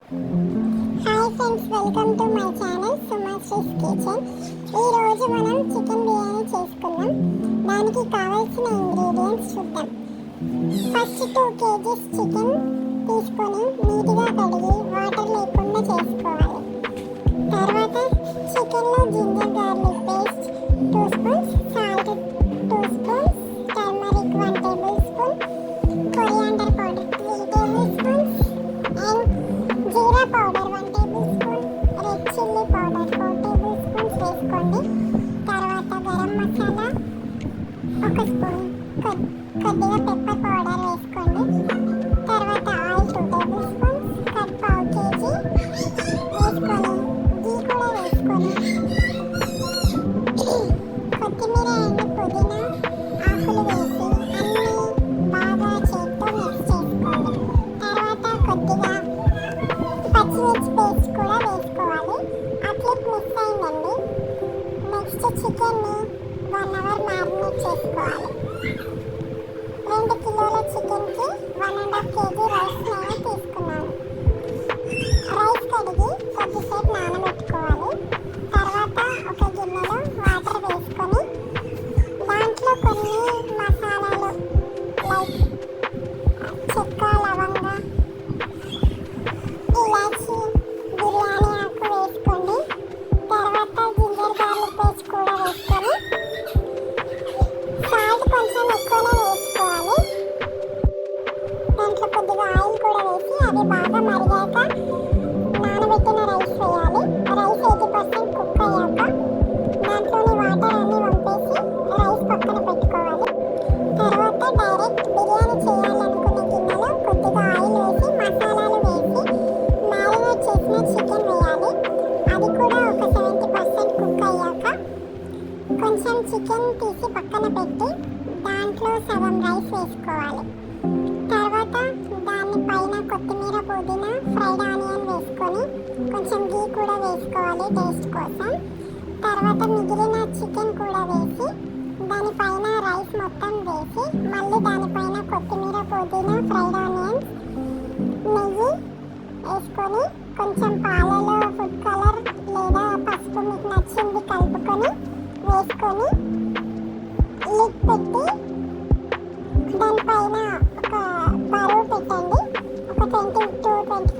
Hi friends, welcome to my channel Sumasri's kitchen. ఈరోజు మనం chicken biryani చేసుకుందాం. దానికి కావాల్సిన ఇంగ్రీడియంట్స్ చూద్దాం. ఫస్ట్ 2 kgs చికెన్ తీసుకొని నీట్గా కడిగి వాటర్ లేకుండా చేసుకోవాలి. తర్వాత చికెన్లో ginger garlic paste 2 spoons, salt 2 spoons, turmeric 1 table spoon, coriander powder 3 table spoons and jeera powder 1 table spoon, red chilli powder 4 table spoons వేసుకోండి. తర్వాత గరం మసాలా 1 స్పూన్, కొద్దిగా పెప్పర్ పౌడర్ వేసుకోండి. తర్వాత ఆయిల్ 2 టేబుల్ స్పూన్స్, కట్ పావు కేజీ వేసుకొని గీ కూడా వేసుకొని కొత్తిమీర అండ్ పుదీనా ఆకులు వేసి అన్నీ బాగా చేత్తో మిక్స్ చేసుకోండి. తర్వాత కొద్దిగా పచ్చిమిర్చి పేస్ట్ కూడా వేసుకోవాలి. అట్లే మిక్స్ అయిందండి. నెక్స్ట్ చికెన్ని 1 అవర్ మ్యారినేట్ చేసుకోవాలి. 2 కిలోల చికెన్కి 1.5 kg రైస్ నేను తీసుకున్నాను. రైస్ కడిగి కొద్దిసేపు నానబెట్టుకోవాలి. తర్వాత ఒక గిన్నెలో వాటర్ వేసుకొని దాంట్లో కొన్ని మసాలాలు లైక్ చెక్క, లవంగ, ఇలాచి, బిర్యానీ ఆకు వేసుకోండి. తర్వాత జింజర్ గార్లిక్ పేస్ట్ కూడా వేసుకొని సాల్ట్ కొంచెం ఎక్కువనే వేసుకోవాలి. దాంట్లో కొద్దిగా ఆయిల్ కూడా వేసి అది బాగా మరిగాక నానబెట్టిన రైస్ వేయాలి. రైస్ 80% కుక్ అయ్యాక దాంట్లోని వాటర్ అన్నీ వంపేసి రైస్ పక్కన పెట్టుకోవాలి. తర్వాత డైరెక్ట్ బిర్యానీ చేయాలనుకునే గిన్నెలో కొద్దిగా ఆయిల్ వేసి మసాలాలు వేసి మ్యారినేట్ చేసిన చికెన్ వేయాలి. అది కూడా ఒక 70% కుక్ అయ్యాక కొంచెం చికెన్ తీసి పక్కన పెట్టి దాంట్లో సగం రైస్ వేసుకోవాలి. తర్వాత దాని పైన కొత్తిమీర, పుదీనా, ఫ్రైడ్ ఆనియన్ వేసుకొని కొంచెం గీ కూడా వేసుకోవాలి టేస్ట్ కోసం. తర్వాత మిగిలిన చికెన్ కూడా వేసి దానిపైన రైస్ మొత్తం వేసి మళ్ళీ దానిపైన కొత్తిమీర, పుదీనా, ఫ్రైడ్ ఆనియన్స్, నెయ్యి వేసుకొని కొంచెం పాలలో ఫుడ్ కలర్ లేదా పసుపు మీకు నచ్చింది కలుపుకొని వేసుకొని లిడ్ పెట్టి దానిపైన ఒక బరువు పెట్టండి. ఒక 20 to 25